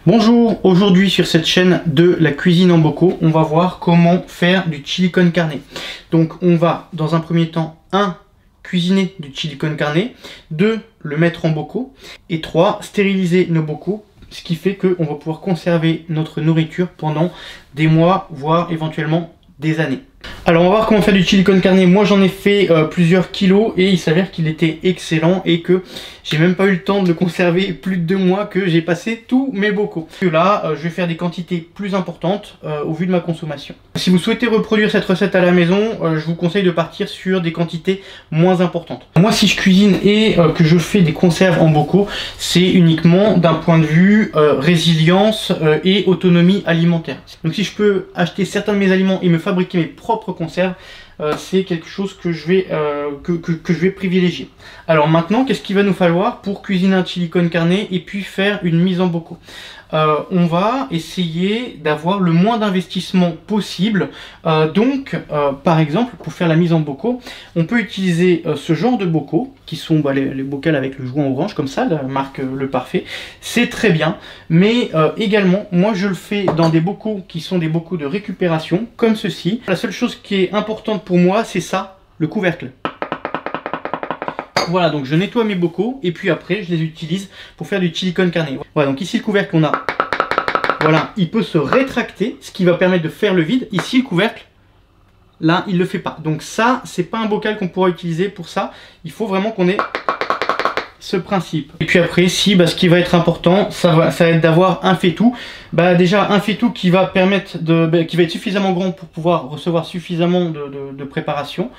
Bonjour, aujourd'hui sur cette chaîne de la cuisine en bocaux, on va voir comment faire du chili con carne. Donc on va dans un premier temps, 1. Cuisiner du chili con carne, 2. Le mettre en bocaux, et 3. Stériliser nos bocaux, ce qui fait qu'on va pouvoir conserver notre nourriture pendant des mois, voire éventuellement des années. Alors on va voir comment faire du chili con carne. Moi j'en ai fait plusieurs kilos et il s'avère qu'il était excellent et que j'ai même pas eu le temps de le conserver plus de 2 mois, que j'ai passé tous mes bocaux. Là je vais faire des quantités plus importantes au vu de ma consommation. Si vous souhaitez reproduire cette recette à la maison, je vous conseille de partir sur des quantités moins importantes. Moi si je cuisine et que je fais des conserves en bocaux, c'est uniquement d'un point de vue résilience et autonomie alimentaire. Donc si je peux acheter certains de mes aliments et me fabriquer mes propres conserves, c'est quelque chose que je vais privilégier. Alors maintenant, qu'est-ce qu'il va nous falloir pour cuisiner un chili con carne et puis faire une mise en bocaux? On va essayer d'avoir le moins d'investissement possible. Par exemple, pour faire la mise en bocaux, on peut utiliser ce genre de bocaux, qui sont les bocaux avec le joint orange, comme ça, la marque Le Parfait. C'est très bien, mais également, moi je le fais dans des bocaux qui sont des bocaux de récupération, comme ceci. La seule chose qui est importante pour moi, c'est ça, le couvercle. Voilà, donc je nettoie mes bocaux et puis après je les utilise pour faire du chili con carne. Voilà, donc ici le couvercle, on a, voilà, il peut se rétracter, ce qui va permettre de faire le vide. Ici le couvercle, là il le fait pas. Donc ça, c'est pas un bocal qu'on pourra utiliser pour ça. Il faut vraiment qu'on ait ce principe. Et puis après, si ce qui va être important, ça va être d'avoir un faitout. Déjà un faitout qui va permettre qui va être suffisamment grand pour pouvoir recevoir suffisamment de préparation.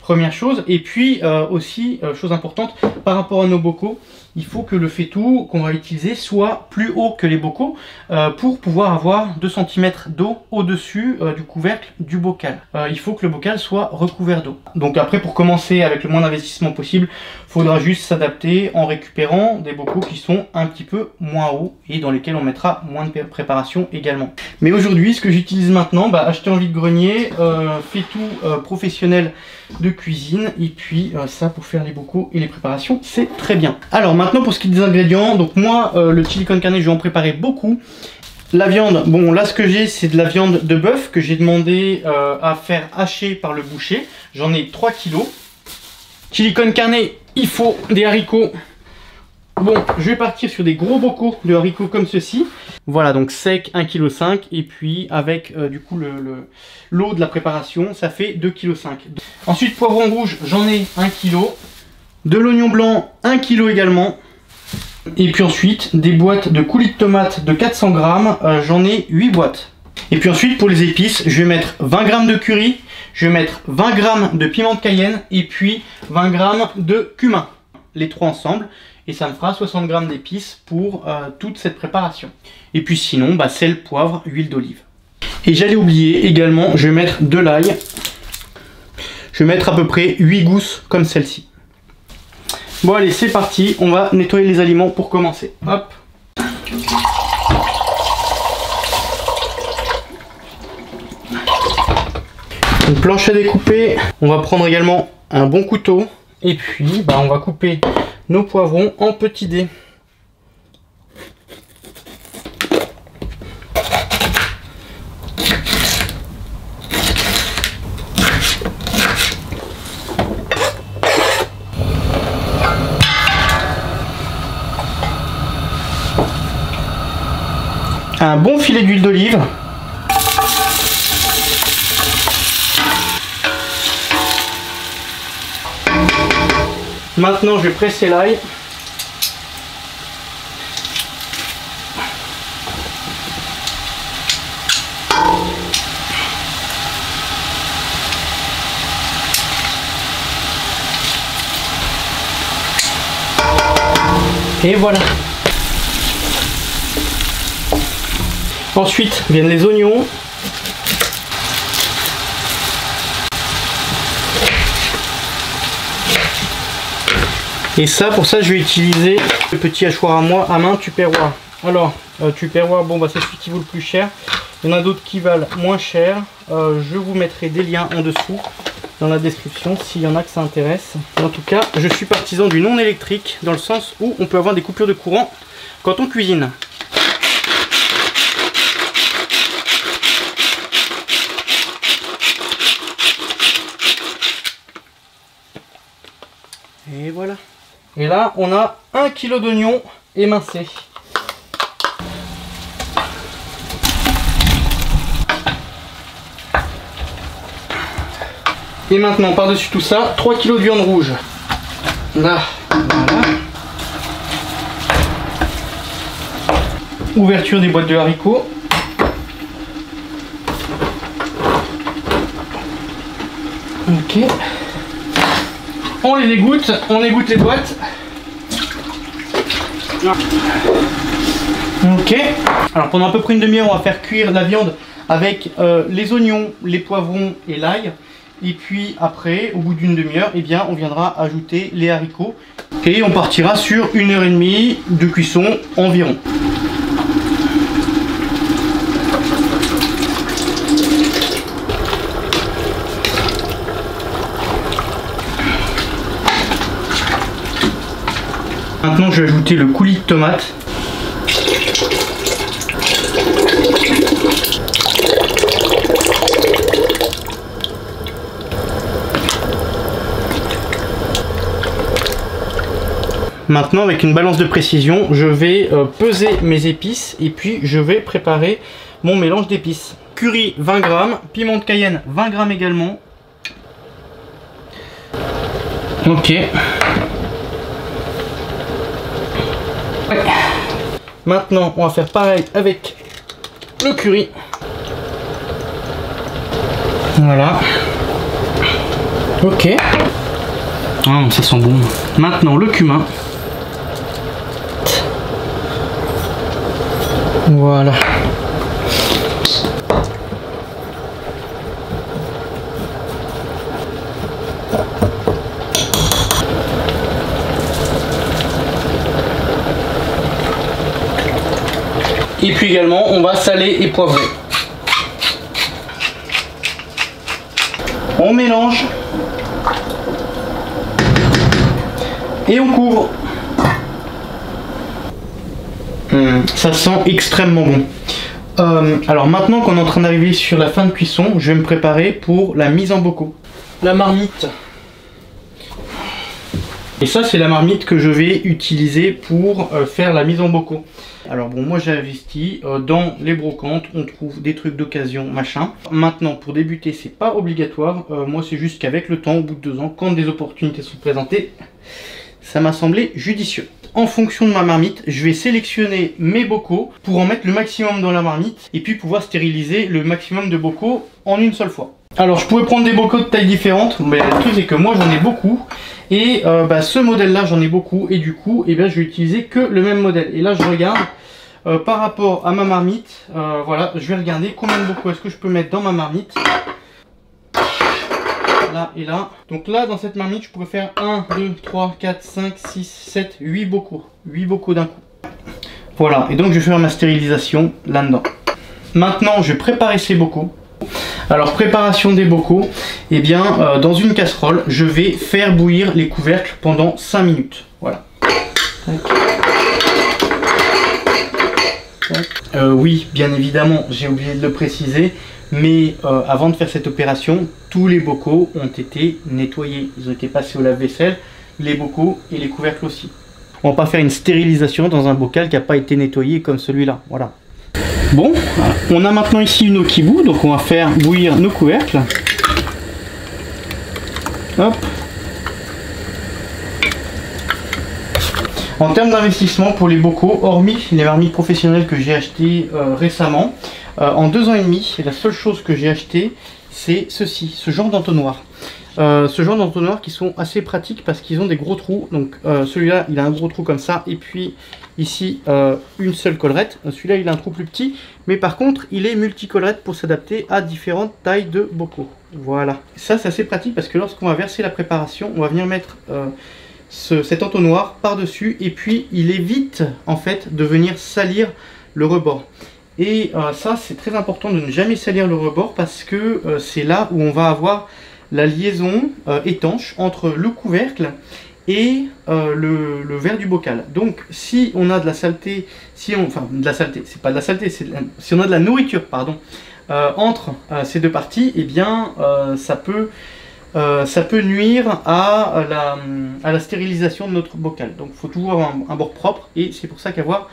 Première chose, et puis aussi, chose importante, par rapport à nos bocaux, il faut que le faitout qu'on va utiliser soit plus haut que les bocaux pour pouvoir avoir 2 cm d'eau au-dessus du couvercle du bocal. Il faut que le bocal soit recouvert d'eau. Donc après, pour commencer avec le moins d'investissement possible, il faudra juste s'adapter en récupérant des bocaux qui sont un petit peu moins hauts et dans lesquels on mettra moins de préparation également. Mais aujourd'hui, ce que j'utilise maintenant, acheter en vide-grenier, faitout professionnel de cuisine, et puis ça pour faire les bocaux et les préparations, c'est très bien. Alors maintenant pour ce qui est des ingrédients, donc moi le chili con carne, je vais en préparer beaucoup. La viande, bon là ce que j'ai, c'est de la viande de bœuf que j'ai demandé à faire hacher par le boucher. J'en ai 3 kilos. Chili con carne, il faut des haricots. Bon, je vais partir sur des gros bocaux de haricots comme ceci. Voilà, donc sec 1,5 kg, et puis avec du coup l'eau de la préparation, ça fait 2,5 kg. Ensuite, poivron rouge, j'en ai 1 kg. De l'oignon blanc, 1 kg également. Et puis ensuite, des boîtes de coulis de tomates de 400 g, j'en ai 8 boîtes. Et puis ensuite, pour les épices, je vais mettre 20 g de curry, je vais mettre 20 g de piment de Cayenne, et puis 20 g de cumin. Les 3 ensemble. Et ça me fera 60 g d'épices pour toute cette préparation. Et puis sinon, sel, poivre, huile d'olive. Et j'allais oublier également, je vais mettre de l'ail. Je vais mettre à peu près 8 gousses comme celle-ci. Bon allez, c'est parti, on va nettoyer les aliments pour commencer. Hop. Une planche à découper. On va prendre également un bon couteau. Et puis, on va couper nos poivrons en petits dés. Un bon filet d'huile d'olive. Maintenant, je vais presser l'ail. Et voilà. Ensuite viennent les oignons. Et ça, pour ça, je vais utiliser le petit hachoir à main Tupperware. Alors, Tupperware, c'est celui qui vaut le plus cher. Il y en a d'autres qui valent moins cher. Je vous mettrai des liens en dessous dans la description s'il y en a que ça intéresse. En tout cas, je suis partisan du non électrique dans le sens où on peut avoir des coupures de courant quand on cuisine. Et là, on a 1 kg d'oignons émincés. Et maintenant, par-dessus tout ça, 3 kg de viande rouge. Là, voilà. Ouverture des boîtes de haricots. Ok. On les égoutte les boîtes. Ok. Alors pendant à peu près une demi-heure, on va faire cuire la viande avec les oignons, les poivrons et l'ail. Et puis après, au bout d'une demi-heure, eh bien, on viendra ajouter les haricots. Et on partira sur 1h30 de cuisson environ. Maintenant, je vais ajouter le coulis de tomate. Maintenant, avec une balance de précision, je vais peser mes épices et puis je vais préparer mon mélange d'épices. Curry 20 g, piment de Cayenne 20 g également. Ok. Ouais. Maintenant, on va faire pareil avec le curry. Voilà. Ok. Ah, ça sent bon. Maintenant, le cumin. Voilà. Et puis également, on va saler et poivrer. On mélange. Et on couvre. Ça sent extrêmement bon. Alors maintenant qu'on est en train d'arriver sur la fin de cuisson, je vais me préparer pour la mise en bocaux. La marmite. Et ça, c'est la marmite que je vais utiliser pour faire la mise en bocaux. Alors bon, moi j'ai investi dans les brocantes, on trouve des trucs d'occasion, machin. Maintenant, pour débuter, c'est pas obligatoire. Moi, c'est juste qu'avec le temps, au bout de 2 ans, quand des opportunités sont présentées, ça m'a semblé judicieux. En fonction de ma marmite, je vais sélectionner mes bocaux pour en mettre le maximum dans la marmite et puis pouvoir stériliser le maximum de bocaux en une seule fois. Alors je pourrais prendre des bocaux de tailles différentes, mais le truc c'est que moi j'en ai beaucoup et ce modèle là j'en ai beaucoup et du coup je vais utiliser que le même modèle. Et là je regarde par rapport à ma marmite, voilà, je vais regarder combien de bocaux est-ce que je peux mettre dans ma marmite. Là et là. Donc là dans cette marmite je pourrais faire 1, 2, 3, 4, 5, 6, 7, 8 bocaux. 8 bocaux d'un coup. Voilà, et donc je vais faire ma stérilisation là-dedans. Maintenant je vais préparer ces bocaux. Alors préparation des bocaux, et bien dans une casserole je vais faire bouillir les couvercles pendant 5 minutes. Voilà. Oui, bien évidemment, j'ai oublié de le préciser. Mais avant de faire cette opération, tous les bocaux ont été nettoyés. Ils ont été passés au lave-vaisselle, les bocaux et les couvercles aussi. On va pas faire une stérilisation dans un bocal qui n'a pas été nettoyé comme celui-là. Voilà. Bon, on a maintenant ici une eau qui bout, donc on va faire bouillir nos couvercles. Hop. En termes d'investissement pour les bocaux, hormis les marmites professionnelles que j'ai achetées récemment, en 2 ans et demi, la seule chose que j'ai acheté, c'est ceci, ce genre d'entonnoir. Ce genre d'entonnoir qui sont assez pratiques parce qu'ils ont des gros trous. Donc celui-là, il a un gros trou comme ça, et puis ici, une seule collerette. Celui-là, il a un trou plus petit, mais par contre, il est multicollerette pour s'adapter à différentes tailles de bocaux. Voilà. Ça, c'est assez pratique parce que lorsqu'on va verser la préparation, on va venir mettre cet entonnoir par-dessus, et puis il évite en fait de venir salir le rebord. Et ça, c'est très important de ne jamais salir le rebord parce que c'est là où on va avoir la liaison étanche entre le couvercle et le verre du bocal. Donc si on a de la saleté, enfin de la saleté, c'est pas de la saleté, si on a de la nourriture, pardon, entre ces deux parties, eh bien ça peut ça peut nuire à la stérilisation de notre bocal. Donc il faut toujours avoir un bord propre, et c'est pour ça qu'avoir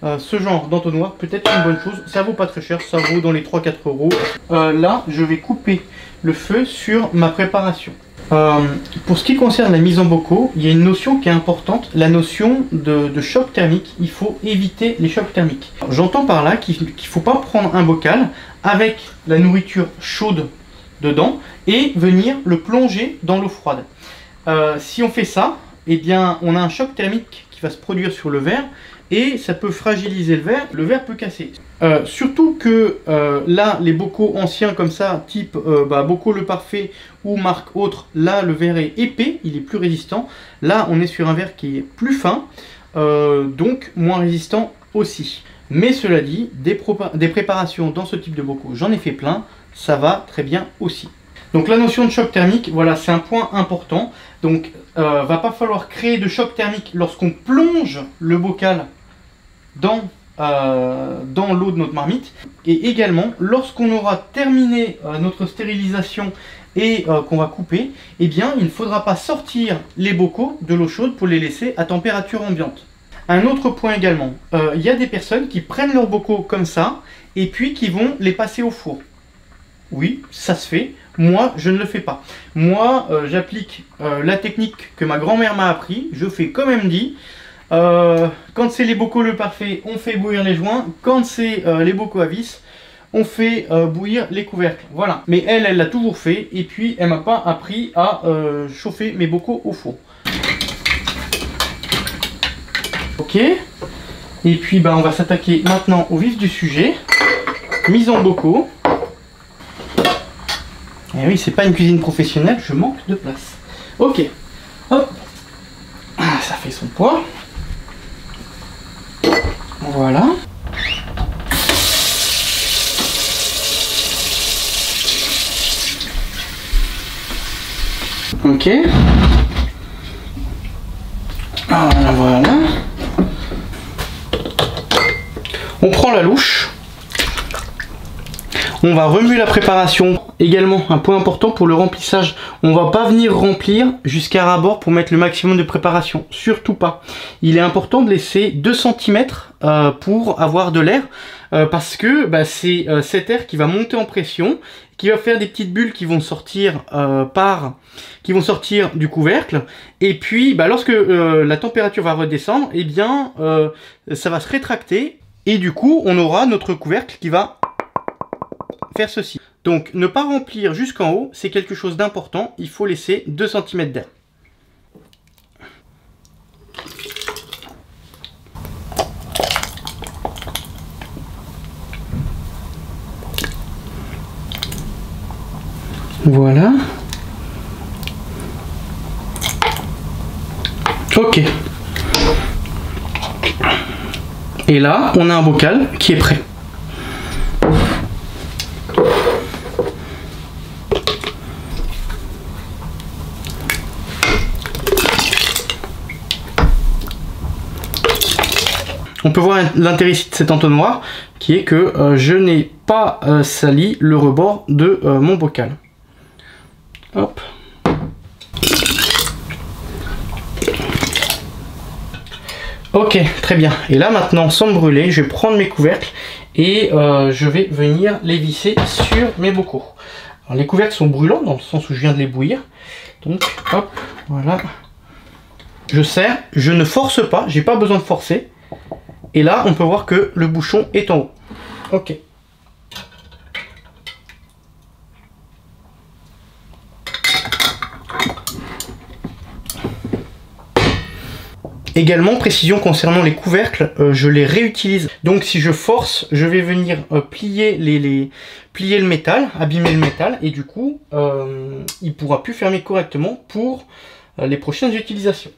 ce genre d'entonnoir peut être une bonne chose. Ça vaut pas très cher, ça vaut dans les 3-4 euros. Là, je vais couper le feu sur ma préparation. Pour ce qui concerne la mise en bocaux, il y a une notion qui est importante, la notion de choc thermique. Il faut éviter les chocs thermiques. J'entends par là qu'il ne faut pas prendre un bocal avec la nourriture chaude dedans et venir le plonger dans l'eau froide. Si on fait ça, eh bien, on a un choc thermique qui va se produire sur le verre et ça peut fragiliser le verre peut casser. Surtout que là, les bocaux anciens comme ça, type Bocaux Le Parfait ou marque autre, là le verre est épais, il est plus résistant. Là, on est sur un verre qui est plus fin, donc moins résistant aussi. Mais cela dit, des préparations dans ce type de bocaux, j'en ai fait plein, ça va très bien aussi. Donc la notion de choc thermique, voilà, c'est un point important. Donc va pas falloir créer de choc thermique lorsqu'on plonge le bocal dans l'eau de notre marmite. Et également, lorsqu'on aura terminé notre stérilisation et qu'on va couper, eh bien, il ne faudra pas sortir les bocaux de l'eau chaude pour les laisser à température ambiante. Un autre point également, il y a des personnes qui prennent leurs bocaux comme ça et puis qui vont les passer au four. Oui, ça se fait. Moi, je ne le fais pas. Moi, j'applique la technique que ma grand-mère m'a appris. Je fais comme elle me dit. Quand c'est les bocaux Le Parfait, on fait bouillir les joints. Quand c'est les bocaux à vis, on fait bouillir les couvercles. Voilà. Mais elle l'a toujours fait. Et puis, elle m'a pas appris à chauffer mes bocaux au four. Ok. Et puis, on va s'attaquer maintenant au vif du sujet. Mise en bocaux. Et oui, c'est pas une cuisine professionnelle, je manque de place. Ok, hop, ça fait son poids. Voilà. Ok. Voilà. On prend la louche. On va remuer la préparation. Également, un point important pour le remplissage, on va pas venir remplir jusqu'à ras-bord pour mettre le maximum de préparation. Surtout pas. Il est important de laisser 2 cm pour avoir de l'air parce que c'est cet air qui va monter en pression, qui va faire des petites bulles qui vont sortir du couvercle. Et puis, lorsque la température va redescendre, eh bien, ça va se rétracter et du coup, on aura notre couvercle qui va faire ceci. Donc ne pas remplir jusqu'en haut, c'est quelque chose d'important, il faut laisser 2 cm d'air. Voilà. Ok. Et là, on a un bocal qui est prêt. On peut voir l'intérêt de cet entonnoir qui est que je n'ai pas sali le rebord de mon bocal. Hop. Ok, très bien. Et là maintenant, sans me brûler, je vais prendre mes couvercles et je vais venir les visser sur mes bocaux. Alors, les couvercles sont brûlants dans le sens où je viens de les bouillir. Donc hop, voilà. Je serre, je ne force pas, j'ai pas besoin de forcer. Et là, on peut voir que le bouchon est en haut. Ok. Également, précision concernant les couvercles, je les réutilise. Donc si je force, je vais venir plier le métal, abîmer le métal, et du coup, il ne pourra plus fermer correctement pour les prochaines utilisations.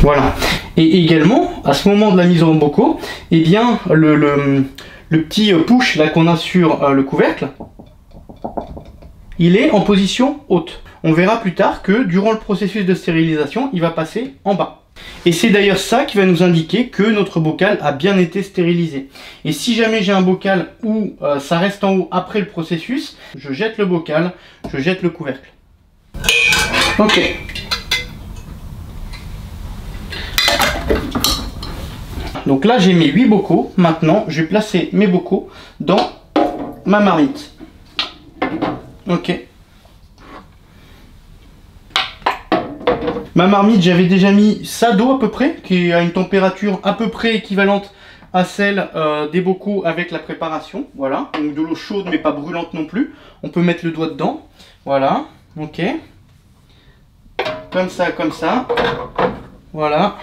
Voilà. Et également, à ce moment de la mise en bocaux, eh bien, le petit push là qu'on a sur le couvercle, il est en position haute. On verra plus tard que durant le processus de stérilisation, il va passer en bas. Et c'est d'ailleurs ça qui va nous indiquer que notre bocal a bien été stérilisé. Et si jamais j'ai un bocal où ça reste en haut après le processus, je jette le bocal, je jette le couvercle. Ok. Donc là j'ai mes 8 bocaux. Maintenant je vais placer mes bocaux dans ma marmite. Ok. Ma marmite, j'avais déjà mis ça d'eau à peu près, qui a une température à peu près équivalente à celle des bocaux avec la préparation. Voilà, donc de l'eau chaude mais pas brûlante non plus. On peut mettre le doigt dedans. Voilà, ok. Comme ça, comme ça. Voilà.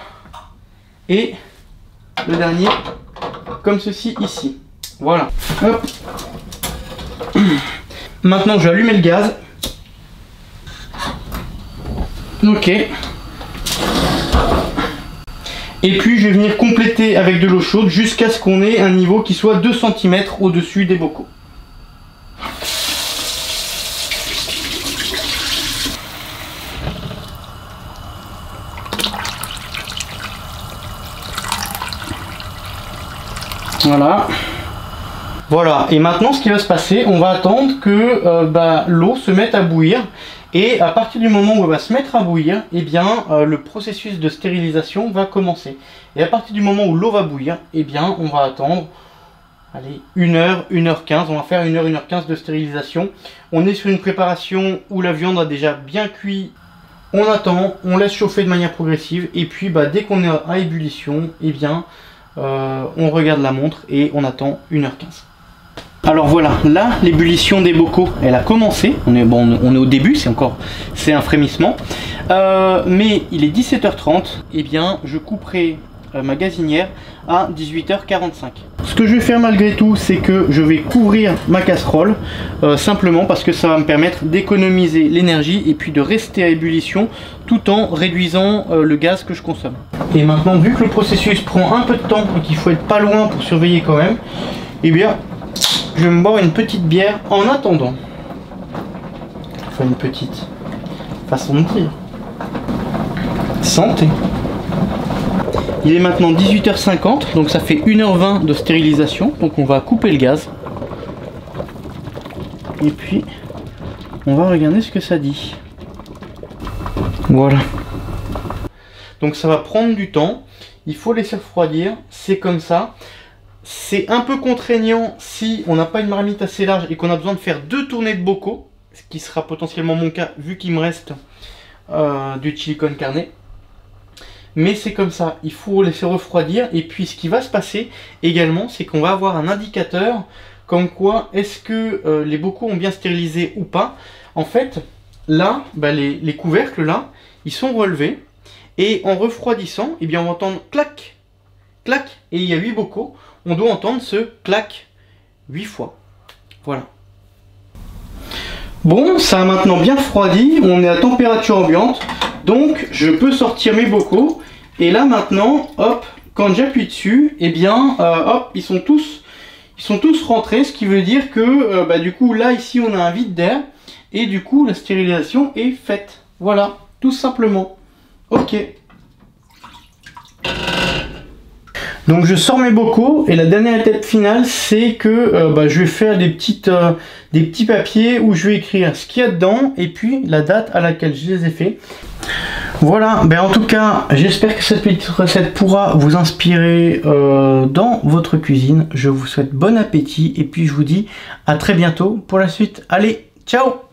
Et le dernier, comme ceci ici. Voilà. Hop. Maintenant, je vais allumer le gaz. Ok. Et puis je vais venir compléter avec de l'eau chaude jusqu'à ce qu'on ait un niveau qui soit 2 cm au-dessus des bocaux. Voilà. Voilà, et maintenant ce qui va se passer, on va attendre que l'eau se mette à bouillir. Et à partir du moment où elle va se mettre à bouillir, eh bien, le processus de stérilisation va commencer. Et à partir du moment où l'eau va bouillir, eh bien, on va attendre, allez, 1h, 1h15. On va faire 1h, 1h15 de stérilisation. On est sur une préparation où la viande a déjà bien cuit. On attend, on laisse chauffer de manière progressive. Et puis, dès qu'on est à ébullition, eh bien, on regarde la montre et on attend 1h15. Alors voilà, là l'ébullition des bocaux elle a commencé, on est au début, c'est un frémissement, mais il est 17h30, et bien je couperai ma gazinière à 18h45. Ce que je vais faire malgré tout, c'est que je vais couvrir ma casserole, simplement parce que ça va me permettre d'économiser l'énergie et puis de rester à ébullition tout en réduisant le gaz que je consomme. Et maintenant, vu que le processus prend un peu de temps et qu'il faut être pas loin pour surveiller quand même, eh bien je vais me boire une petite bière en attendant. Enfin, une petite façon de dire. Santé. Il est maintenant 18h50, donc ça fait 1h20 de stérilisation. Donc on va couper le gaz. Et puis, on va regarder ce que ça dit. Voilà. Donc ça va prendre du temps. Il faut laisser refroidir. C'est comme ça. C'est un peu contraignant si on n'a pas une marmite assez large et qu'on a besoin de faire 2 tournées de bocaux, ce qui sera potentiellement mon cas vu qu'il me reste du chili con carne. Mais c'est comme ça, il faut laisser refroidir. Et puis ce qui va se passer également, c'est qu'on va avoir un indicateur comme quoi est-ce que les bocaux ont bien stérilisé ou pas. En fait, là, les couvercles là, ils sont relevés. Et en refroidissant, eh bien, on va entendre clac, clac, et il y a 8 bocaux. On doit entendre ce clac 8 fois. Voilà. Bon, ça a maintenant bien refroidi. On est à température ambiante. Donc, je peux sortir mes bocaux. Et là, maintenant, hop, quand j'appuie dessus, eh bien, hop, ils sont tous rentrés. Ce qui veut dire que, du coup, là, ici, on a un vide d'air. Et du coup, la stérilisation est faite. Voilà, tout simplement. Ok. Donc je sors mes bocaux et la dernière étape finale c'est que je vais faire des petits papiers où je vais écrire ce qu'il y a dedans et puis la date à laquelle je les ai fait. Voilà, en tout cas j'espère que cette petite recette pourra vous inspirer dans votre cuisine. Je vous souhaite bon appétit et puis je vous dis à très bientôt pour la suite. Allez, ciao!